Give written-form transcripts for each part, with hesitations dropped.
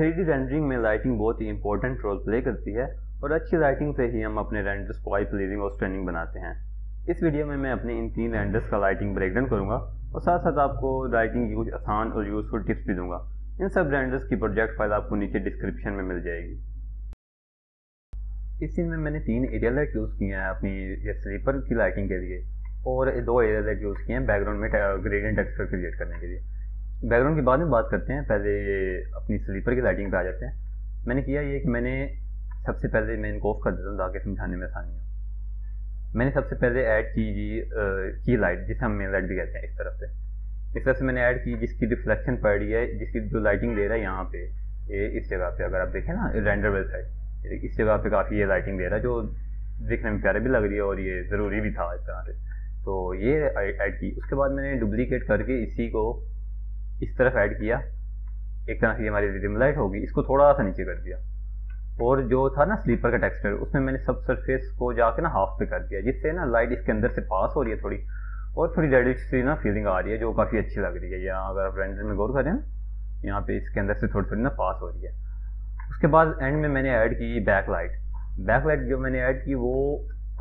3D rendering में lighting बहुत ही important role play करती है और अच्छी लाइटिंग से ही हम अपने रेंडर्स को आई प्लीजिंग और स्टनिंग बनाते हैं। इस वीडियो में मैं अपने इन 3 रेंडर्स का लाइटिंग ब्रेकडाउन करूंगा और साथ साथ आपको लाइटिंग की कुछ आसान और यूजफुल टिप्स भी दूंगा। इन सब रेंडर्स की प्रोजेक्ट फाइल आपको नीचे डिस्क्रिप्शन में मिल जाएगी। इस सीन में मैंने 3 एरियल लाइट यूज़ किए हैं अपनी ये स्लीपर की लाइटिंग के लिए और 2 एरियल लाइट यूज़ किए हैं बैकग्राउंड में ग्रेडियंट टेक्सचर क्रिएट करने के लिए। बैकग्राउंड की बाद में बात करते हैं, पहले अपनी स्लीपर की लाइटिंग पे आ जाते हैं। मैंने किया ये कि मैंने सबसे पहले मैं इनको ऑफ कर देता हूँ ताकि समझाने में आसानी हो। मैंने सबसे पहले ऐड की लाइट, जिसे हम मेन लाइट भी कहते हैं, इस तरफ से मैंने ऐड की जिसकी रिफ्लेक्शन पड़ रही है, जिसकी जो लाइटिंग दे रहा है यहाँ पे, ये इस जगह पे अगर आप देखें ना रेंडर वेबसाइट, इस जगह पे काफ़ी ये लाइटिंग दे रहा है जो दिखने में प्यारे भी लग रही है और ये ज़रूरी भी था इस तरह से। तो ये ऐड की। उसके बाद मैंने डुप्लीकेट करके इसी को इस तरफ ऐड किया। एक तरह से हमारी रिम लाइट होगी, इसको थोड़ा सा नीचे कर दिया और जो था ना स्लीपर का टेक्सचर, उसमें मैंने सब सरफेस को जाके ना हाफ पे कर दिया, जिससे ना लाइट इसके अंदर से पास हो रही है थोड़ी, और थोड़ी रेडिश सी ना फीलिंग आ रही है जो काफ़ी अच्छी लग रही है। यहाँ अगर आप रेंडर में गौर करें ना, यहाँ पे इसके अंदर से थोड़ी थोड़ी ना पास हो रही है। उसके बाद एंड में मैंने ऐड की बैक लाइट जो मैंने ऐड की वो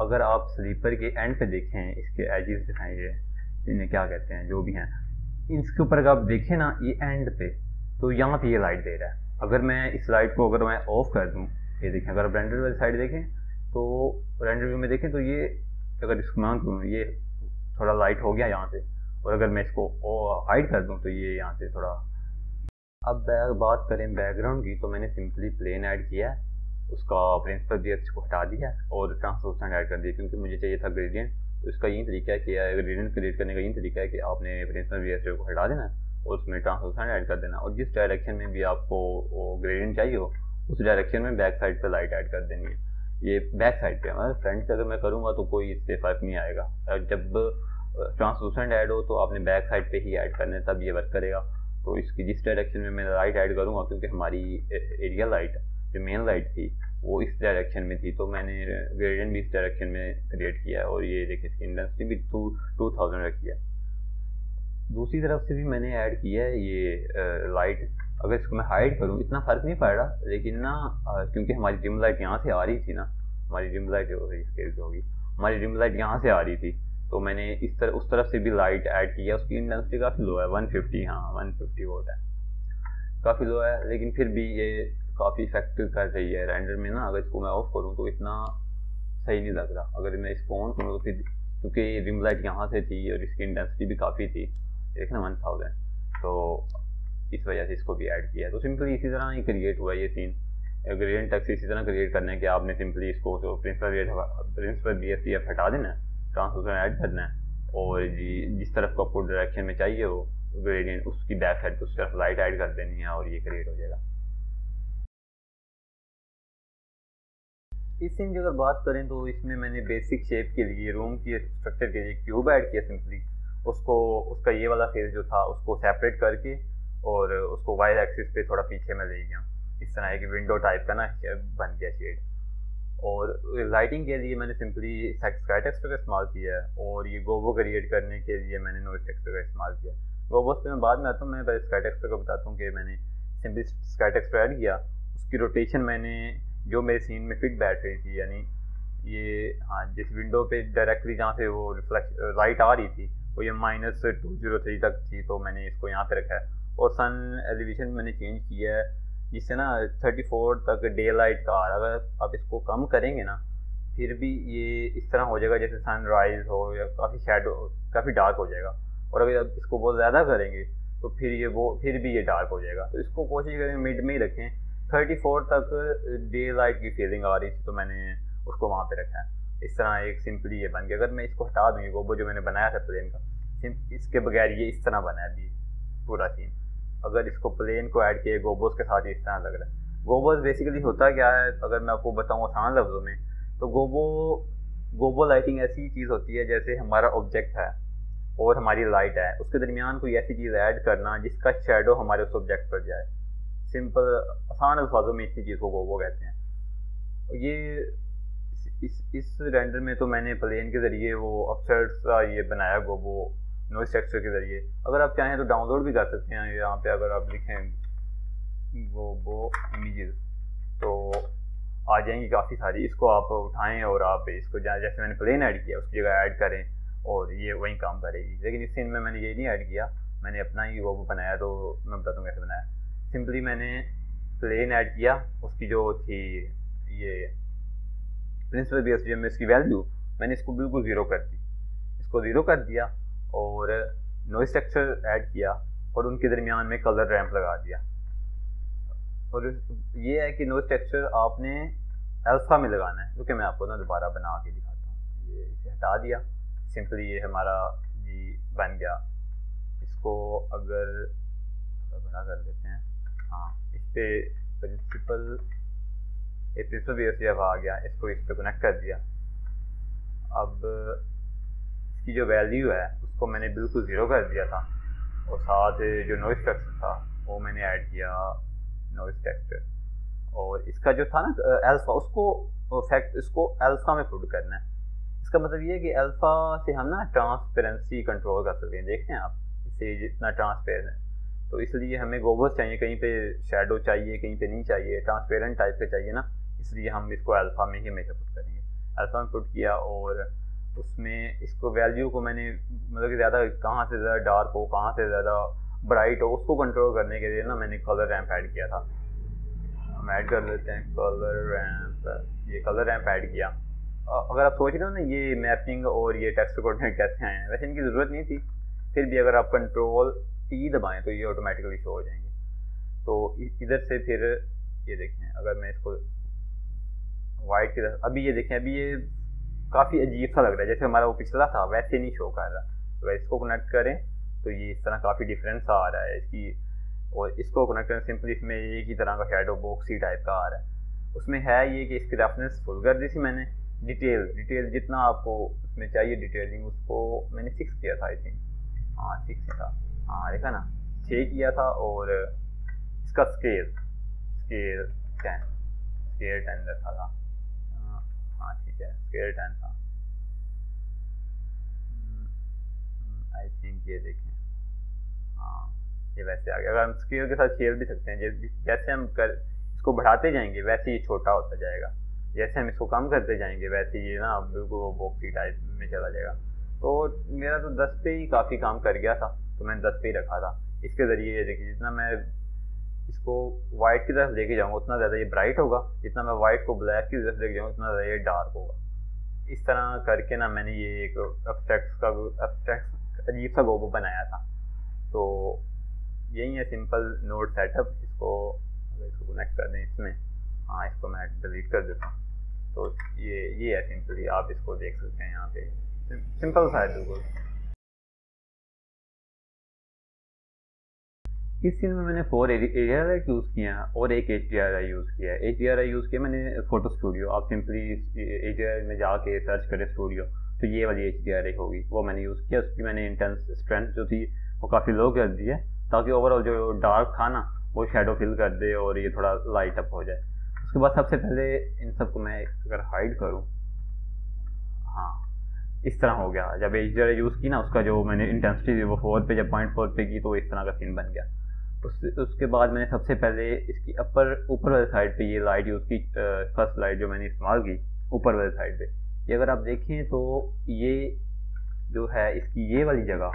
अगर आप स्लीपर के एंड पे देखें, इसके एजेस दिखाएंगे, इन्हें क्या कहते हैं जो भी हैं, इसके ऊपर अगर आप देखें ना ये एंड पे, तो यहाँ पे ये लाइट दे रहा है। अगर मैं इस लाइट को अगर मैं ऑफ कर दूँ, ये देखें, अगर आप रेंडर वाली साइड देखें तो रेंडर व्यू में देखें तो ये अगर इसको मैं करूँ ये थोड़ा लाइट हो गया यहाँ से, और अगर मैं इसको हाइड कर दूँ तो ये यहाँ से थोड़ा। अब बात करें बैकग्राउंड की, तो मैंने सिंपली प्लेन ऐड किया है, उसका प्रिंसिपल ब्रश को हटा दिया और ट्रांसलूसेंट ऐड कर दिया क्योंकि मुझे चाहिए था ग्रेडियंट। तो इसका यही तरीका है कि ग्रेडियंट क्रिएट करने का यही तरीका है कि आपने प्रिंसिपल ब्रश को हटा देना और उसमें ट्रांसलूसेंट ऐड कर देना, और जिस डायरेक्शन में भी आपको ग्रेडियंट चाहिए हो उस डायरेक्शन में बैक साइड पर लाइट ऐड कर देनी है। ये बैक साइड पे, मतलब फ्रंट पे अगर मैं करूँगा तो कोई इससे फ़र्क नहीं आएगा। जब ट्रांसलूसेंट ऐड हो तो आपने बैक साइड पे ही ऐड करना है, तब ये वर्क करेगा। तो इसकी जिस डायरेक्शन में मैं लाइट ऐड करूँगा, क्योंकि हमारी एरिया लाइट जो मेन लाइट थी वो इस डायरेक्शन में थी, तो मैंने ग्रेडियंट भी इस डायरेक्शन में क्रिएट किया है और ये देखिए इसकी इंटेंसिटी भी 2000 रखी है। दूसरी तरफ से भी मैंने ऐड किया है ये लाइट। अगर इसको मैं हाइड करूँ इतना फ़र्क नहीं पड़ रहा, लेकिन ना क्योंकि हमारी डिम लाइट यहाँ से आ रही थी ना, हमारी डिम लाइट होगी, हमारी डिम लाइट यहाँ से आ रही थी, तो मैंने उस तरफ से भी लाइट ऐड किया। उसकी इंटेंसिटी काफ़ी लो है, 150, हाँ 150 वोट है, काफ़ी लो है, लेकिन फिर भी ये काफ़ी इफेक्ट कर रही है रेंडर में ना। अगर इसको मैं ऑफ करूँ तो इतना सही नहीं लग रहा, अगर मैं इसको ऑन करूँ तो फिर, क्योंकि रिम लाइट यहाँ से थी और इसकी इंटेंसिटी भी काफ़ी थी, देखना 1000, तो इस वजह से इसको भी ऐड किया है। तो सिंपली इसी तरह ही क्रिएट हुआ ये सीन। ग्रेडियंट टेक्स्ट इसी तरह क्रिएट करना है कि आपने सिंपली इसको तो प्रिंसिपल BFTF हटा देना है, ट्रांसलूसेंट ऐड करना है, और जिस तरफ को आपको डायरेक्शन में चाहिए हो ग्रेडियंट, उसकी बैक साइड उस तरफ लाइट ऐड कर देनी है और ये क्रिएट हो जाएगा। इस सीन की अगर बात करें तो इसमें मैंने बेसिक शेप के लिए, रूम की स्ट्रक्चर के लिए क्यूब ऐड किया सिंपली। उसका ये वाला फेस जो था उसको सेपरेट करके और उसको वाई एक्सिस पे थोड़ा पीछे में ले गया, इस तरह एक विंडो टाइप का ना बन गया शेड। और लाइटिंग के लिए मैंने सिंपली स्काई टेक्सचर का इस्तेमाल किया है, और ये गोबो क्रिएट करने के लिए मैंने नॉइज टेक्सचर का इस्तेमाल किया। गोबोस पे मैं बाद में आता हूँ, मैं पहले स्काई टेक्सचर का बताता हूँ कि मैंने सिंपली स्काई टेक्सचर ऐड किया। उसकी रोटेशन मैंने जो मेरे सीन में फिट बैठ रही थी, यानी ये हाँ जिस विंडो पे डायरेक्टली जहाँ से वो लाइट आ रही थी वो ये -203 तक थी, तो मैंने इसको यहाँ पे रखा है। और सन एलिवेशन मैंने चेंज किया है जिससे ना 34 तक डे लाइट का आ रहा है। अगर आप इसको कम करेंगे ना फिर भी ये इस तरह हो जाएगा जैसे सनराइज हो या काफ़ी डार्क हो जाएगा, और अगर आप इसको बहुत ज़्यादा करेंगे तो फिर भी ये डार्क हो जाएगा। तो इसको कोशिश करें मिड में ही रखें। 34 तक डे लाइट की फीलिंग आ रही थी तो मैंने उसको वहाँ पे रखा है। इस तरह एक सिंपली ये बन गया। अगर मैं इसको हटा दूँ, गोबो जो मैंने बनाया था प्लेन का, इसके बगैर ये इस तरह बना है अभी पूरा सीन। अगर इसको प्लेन को ऐड किए गोबोस के साथ, इस तरह लग रहा है। गोबोस बेसिकली होता क्या है, अगर मैं आपको बताऊँ आसान लफ्ज़ों में, तो गोबो लाइटिंग ऐसी चीज़ होती है जैसे हमारा ऑब्जेक्ट है और हमारी लाइट है, उसके दरमियान कोई ऐसी चीज़ ऐड करना जिसका शेडो हमारे उस ऑब्जेक्ट पर जाए। सिंपल आसान अल्फाजों में इसी चीज़ को गोबो कहते हैं। ये इस रेंडर में तो मैंने प्लेन के ज़रिए वो अपसर्ट्स का ये बनाया गोबो नॉइज टेक्सचर के ज़रिए। अगर आप चाहें तो डाउनलोड भी कर सकते हैं। यहाँ पे अगर आप लिखें वो इमेजेस तो आ जाएंगी काफ़ी सारी। इसको आप उठाएं और आप इसको जैसे मैंने प्लेन ऐड किया उसकी जगह ऐड करें और ये वही काम करेगी। लेकिन इस सीन में मैंने ये नहीं ऐड किया, मैंने अपना ही वो बनाया, तो मैं बताता हूँ कैसे बनाया। सिंपली मैंने प्लेन ऐड किया, उसकी जो थी ये प्रिंसिपल BSDM में इसकी वैल्यू मैंने इसको बिल्कुल ज़ीरो कर दी, इसको ज़ीरो कर दिया और नॉइज़ टेक्सचर ऐड किया और उनके दरमियान में कलर रैंप लगा दिया। और ये है कि नॉइज़ टेक्सचर आपने अल्फ़ा में लगाना है, क्योंकि मैं आपको ना दोबारा बना के दिखाता हूँ। ये इसे हटा दिया, सिंपली ये हमारा जी बन गया। इसको अगर थोड़ा बड़ा कर देते हैं, हाँ इस पर प्रिंसिपल BSDM आ गया, इसको इस पर कनेक्ट कर दिया। अब इसकी जो वैल्यू है उसको मैंने बिल्कुल ज़ीरो कर दिया था और साथ जो नॉइज़ टेक्सचर था वो मैंने ऐड किया नॉइज़ टेक्सचर। और इसका जो था ना अल्फ़ा, उसको फैक्ट इसको अल्फ़ा में पुट करना है। इसका मतलब ये है कि अल्फ़ा से हम ना ट्रांसपेरेंसी कंट्रोल कर सकते हैं। देखते हैं आप इसे जितना ट्रांसपेरेंट है, तो इसलिए हमें गोबर्स चाहिए, कहीं पे शैडो चाहिए, कहीं पे नहीं चाहिए, ट्रांसपेरेंट टाइप के चाहिए ना, इसलिए हम इसको अल्फ़ा में ही हमेशा पुट करेंगे। अल्फ़ा में पुट किया और उसमें इसको वैल्यू को मैंने मतलब कि ज़्यादा कहाँ से ज़्यादा डार्क हो, कहाँ से ज़्यादा ब्राइट हो, उसको कंट्रोल करने के लिए ना मैंने कलर रैंप ऐड किया था। हम ऐड कर लेते हैं कलर रैंप। ये कलर रैंप ऐड किया। अगर आप सोच रहे हो ना ये मैपिंग और ये टेक्स्ट कोऑर्डिनेट कैसे आए हैं, वैसे इनकी ज़रूरत नहीं थी, फिर भी अगर आप कंट्रोल T दबाएं तो ये ऑटोमेटिकली शो हो जाएंगे। तो इधर से फिर ये देखें, अगर मैं इसको वाइट की तरफ, अभी ये देखें, अभी ये काफ़ी अजीब सा लग रहा है, जैसे हमारा वो पिछला था वैसे नहीं शो कर रहा। अगर इसको कनेक्ट करें तो ये इस तरह काफ़ी डिफरेंस आ रहा है इसकी, और इसको कनेक्ट करें सिंपली इसमें एक ही तरह का शेडो बॉक्स ही टाइप का आ रहा है। उसमें है ये कि इसकी रफनेस फुल कर दी थी मैंने, डिटेल जितना आपको उसमें चाहिए डिटेलिंग उसको मैंने 6 किया था आई थिंक, हाँ 6 ही था, हाँ देखा ना 6 किया था। और इसका स्केल 10 रखा था, हाँ ठीक है स्केल 10 था आई थिंक। ये देखें, हाँ ये वैसे आ गया। अगर हम स्केल के साथ खेल भी सकते हैं, जैसे हम इसको बढ़ाते जाएंगे वैसे ये छोटा होता जाएगा, जैसे हम इसको कम करते जाएंगे वैसे ये ना बिल्कुल बॉक्सी टाइप में चला जाएगा। तो मेरा तो 10 पे ही काफ़ी काम कर गया था, तो मैंने 10 पे ही रखा था। इसके ज़रिए ये देखिए, जितना मैं इसको वाइट की तरफ लेके जाऊँगा उतना ज़्यादा ये ब्राइट होगा, जितना मैं वाइट को ब्लैक की तरफ लेके जाऊँगा उतना ज़्यादा ये डार्क होगा। इस तरह करके ना मैंने ये एक एब्स्ट्रैक्ट अजीब सा गोबो बनाया था। तो यही है सिंपल नोड सेटअप। इसको अगर इसको कनेक्ट कर दें इसमें, हाँ इसको मैं डिलीट कर देता हूँ। तो ये है सिंपली, आप इसको देख सकते हैं यहाँ पे, सिंपल सा है बिल्कुल। इस सीन में मैंने 4 एरिया लाइट यूज़ किया है और एक HDRI यूज़ किया है। HDRI यूज़ किया मैंने फोटो स्टूडियो। आप सिंपली HDRI में जाके सर्च करें स्टूडियो तो ये वाली HDRI होगी, वो मैंने यूज़ किया। उसकी मैंने इंटेंस स्ट्रेंथ जो थी वो काफ़ी लो कर दी है, ताकि ओवरऑल जो डार्क था ना वो शेडो फिल कर दे और ये थोड़ा लाइट अप हो जाए। उसके बाद सबसे पहले इन सबको मैं अगर हाइड करूँ, हाँ इस तरह हो गया। जब HDRI यूज़ की ना उसका जो मैंने इंटेंसिटी थी वो 4 पे, जब 0.4 पे की तो इस तरह का सीन बन गया। उसके बाद मैंने सबसे पहले इसकी ऊपर वाली साइड पे ये लाइट यूज़ की, फर्स्ट लाइट जो मैंने इस्तेमाल की ऊपर वाली साइड पे। ये अगर आप देखें तो ये जो है इसकी ये वाली जगह,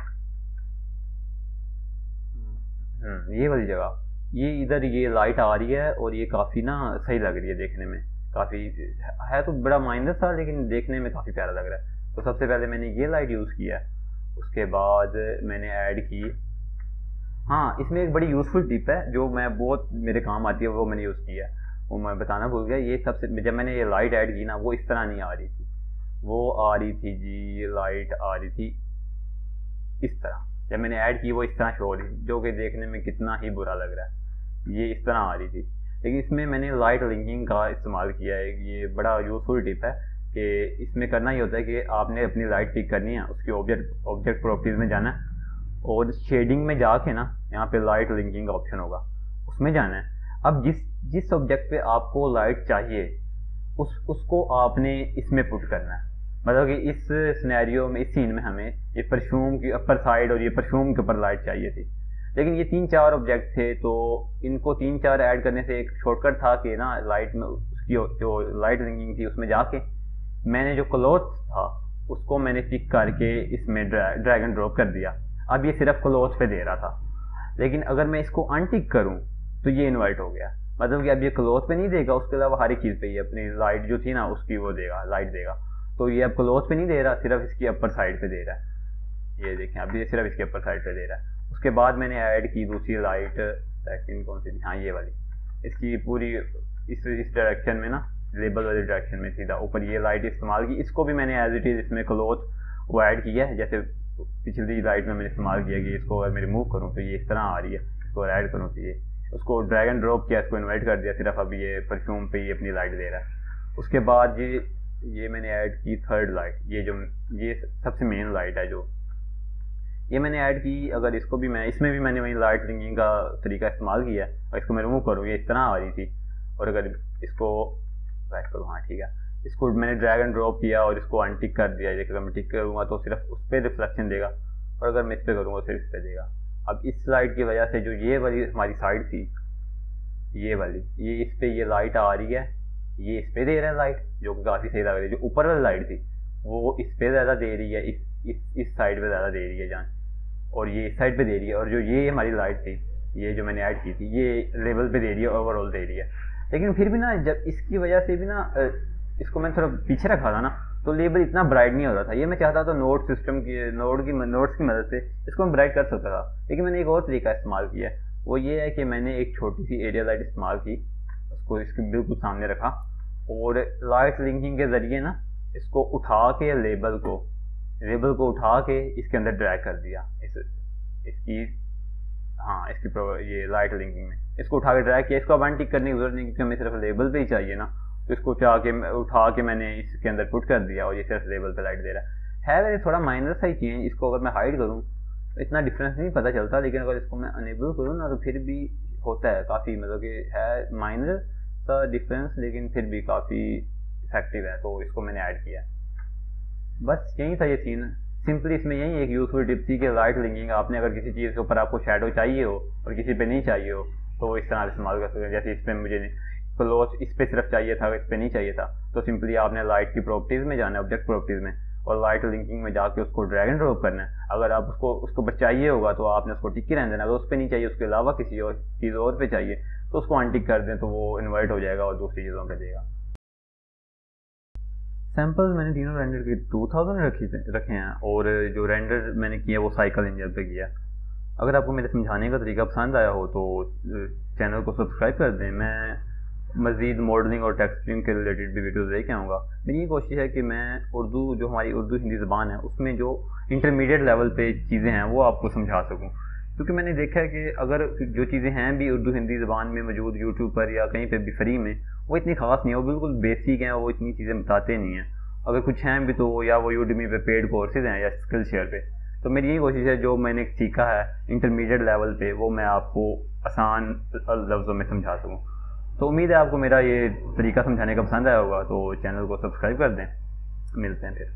ये वाली जगह, ये इधर ये लाइट आ रही है और ये काफ़ी ना सही लग रही है देखने में, काफ़ी है तो बड़ा माइनर सा लेकिन देखने में काफ़ी प्यारा लग रहा है। तो सबसे पहले मैंने ये लाइट यूज़ किया। उसके बाद मैंने ऐड की, हाँ इसमें एक बड़ी यूज़फुल टिप है जो मैं बहुत मेरे काम आती है, वो मैंने यूज़ किया, वो मैं बताना भूल गया। ये सबसे जब मैंने ये लाइट ऐड की ना वो इस तरह नहीं आ रही थी, वो आ रही थी जी, ये लाइट आ रही थी इस तरह। जब मैंने ऐड की वो इस तरह शो हो रही थी, जो कि देखने में कितना ही बुरा लग रहा है, ये इस तरह आ रही थी। लेकिन इसमें मैंने लाइट लिंकिंग का इस्तेमाल किया है। ये बड़ा यूज़फुल टिप है कि इसमें करना ही होता है कि आपने अपनी लाइट पिक करनी है, उसकी ऑब्जेक्ट प्रॉपर्टीज़ में जाना है और शेडिंग में जाके ना यहाँ पे लाइट लिंकिंग का ऑप्शन होगा, उसमें जाना है। अब जिस ऑब्जेक्ट पे आपको लाइट चाहिए उसको आपने इसमें पुट करना है। मतलब कि इस सिनेरियो में, इस सीन में हमें ये परफ्यूम की अपर साइड और ये परफ्यूम के ऊपर लाइट चाहिए थी, लेकिन ये 3-4 ऑब्जेक्ट थे, तो इनको 3-4 ऐड करने से एक शॉर्टकट था कि ना लाइट में उसकी जो लाइट लिंकिंग थी उसमें जाके मैंने जो क्लोथ था उसको मैंने पिक करके इसमें ड्रैग एंड ड्रॉप कर दिया। अब ये सिर्फ क्लोथ पे दे रहा था, लेकिन अगर मैं इसको अनटिक करूं तो ये इन्वर्ट हो गया, मतलब कि अब ये क्लोथ पे नहीं देगा, उसके अलावा हर एक चीज़ पे ये अपनी लाइट जो थी ना उसकी वो देगा, लाइट देगा। तो ये अब क्लोथ पे नहीं दे रहा, सिर्फ इसकी अपर साइड पे दे रहा है। ये देखें अब ये सिर्फ इसके अपर साइड पे दे रहा है। उसके बाद मैंने ऐड की दूसरी लाइट, सेकंड कौन सी थी, हाँ ये वाली, इसकी पूरी इस डायरेक्शन में ना, लेबल वाली डायरेक्शन में सीधा ऊपर ये लाइट इस्तेमाल की। इसको भी मैंने एज इट इज़ इसमें क्लोथ वो ऐड किया है, जैसे पिछली लाइट में मैंने इस्तेमाल किया कि इसको अगर मैं रिमूव करूँ तो ये इस तरह आ रही है, इसको ऐड करूँ तो ये, उसको ड्रैग एंड ड्रॉप किया, इसको इन्वर्ट कर दिया, सिर्फ अब ये परफ्यूम पे ही अपनी लाइट दे रहा है। उसके बाद ये मैंने ऐड की थर्ड लाइट, ये सबसे मेन लाइट है जो ये मैंने ऐड की। अगर इसको भी मैं, इसमें भी मैंने वही लाइट लिंकिंग का तरीका इस्तेमाल किया है, और इसको मैं रिमूव करूँ ये इस तरह आ रही थी, और अगर इसको बैक करूँ, हाँ ठीक है, इसको मैंने ड्रैग एंड ड्रॉप किया और इसको अनटिक कर दिया। जैसे अगर मैं टिक करूँगा तो सिर्फ उस पर रिफ्लेक्शन देगा, और अगर मैं इस पर करूँगा सिर्फ इस पर देगा। अब इस लाइट की वजह से जो ये वाली हमारी साइड थी, ये वाली, ये इस पर ये लाइट आ रही है, ये इस पर दे रहा है लाइट, जो कि काफ़ी सही लग रही है। जो ऊपर वाली लाइट थी वो इस पर ज़्यादा दे रही है, इस साइड पे ज़्यादा दे रही है जान, और ये इस साइड पे दे रही है। और जो ये हमारी लाइट थी, ये जो मैंने ऐड की थी, ये लेवल पे दे रही है, ओवरऑल दे रही है। लेकिन फिर भी ना, जब इसकी वजह से भी ना, इसको मैंने थोड़ा पीछे रखा था ना, तो लेबल इतना ब्राइट नहीं हो रहा था। ये मैं चाहता था नोट सिस्टम की नोट्स की मदद से इसको मैं ब्राइट कर सकता था, लेकिन मैंने एक और तरीका इस्तेमाल किया। वो ये है कि मैंने एक छोटी सी एरिया लाइट इस्तेमाल की, उसको इसके बिल्कुल सामने रखा, और लाइट लिंकिंग के ज़रिए ना इसको उठा के लेबल को उठा के इसके अंदर ड्रैग कर दिया, इसकी ये लाइट लिंकिंग में इसको उठा के ड्रैग किया। इसको अब अनटिक करने की जरूरत नहीं, क्योंकि हमें सिर्फ लेबल पे ही चाहिए ना, तो इसको उठा के मैंने इसके अंदर पुट कर दिया, और ये सिर्फ लेबल पे लाइट दे रहा है। वैसे थोड़ा माइनर सा ही चेंज, इसको अगर मैं हाइड करूँ तो इतना डिफरेंस नहीं पता चलता, लेकिन अगर इसको मैं अनेबल करूँ ना तो फिर भी होता है काफ़ी, मतलब कि है माइनर सा डिफरेंस, लेकिन फिर भी काफ़ी इफेक्टिव है। तो इसको मैंने ऐड किया। बस यही था ये सीन, सिंपली इसमें यही एक यूजफुल टिप थी कि लाइट लिंकिंग आपने अगर किसी चीज़ के ऊपर आपको शैडो चाहिए हो और किसी पे नहीं चाहिए हो तो इस तरह इस्तेमाल कर सकते हैं। जैसे इस पर मुझे क्लोथ इस पर सिर्फ चाहिए था, इस पर नहीं चाहिए था, तो सिंपली आपने लाइट की प्रॉपर्टीज़ में जाना है, ऑब्जेक्ट प्रॉपर्टीज़ में, और लाइट लिंकिंग में जाके उसको ड्रैग एंड ड्रॉप करना है। अगर आप उसको बस चाहिए होगा तो आपने उसको टिक ही रहने देना, अगर उस पर नहीं चाहिए, उसके अलावा किसी और चीज़ और पे चाहिए तो उसको अनटिक कर दें, तो वो इन्वर्ट हो जाएगा और दूसरी चीज़ों पर देगा। सैम्पल्स मैंने तीनों रेंडर के 2000 रखे हैं, और जो रेंडर मैंने किया वो साइकिल इंजन पे किया। अगर आपको मेरे समझाने का तरीका पसंद आया हो तो चैनल को सब्सक्राइब कर दें। मैं मज़ीद मॉडलिंग और टेक्सचरिंग के रिलेटेड भी वीडियोज़ लेके आऊँगा। मेरी ये कोशिश है कि मैं जो हमारी उर्दू हिंदी ज़बान है उसमें जो इंटरमीडिएट लेवल पे चीज़ें हैं वो आपको समझा सकूँ, क्योंकि मैंने देखा है कि अगर जो चीज़ें हैं भी उर्दू हिंदी ज़बान में मौजूद यूट्यूब पर या कहीं पे भी फ्री में, वो इतनी ख़ास नहीं है, वो बिल्कुल बेसिक हैं, वो इतनी चीज़ें बताते नहीं हैं। अगर कुछ हैं भी तो या वो यूडेमी पे पेड कोर्सेज हैं या स्किल शेयर पे। तो मेरी यही कोशिश है जो मैंने सीखा है इंटरमीडिएट लेवल पे वो मैं आपको आसान लफ्ज़ों में समझा सकूँ। तो उम्मीद है आपको मेरा ये तरीका समझाने का पसंद आया होगा, तो चैनल को सब्सक्राइब कर दें। मिलते हैं फिर।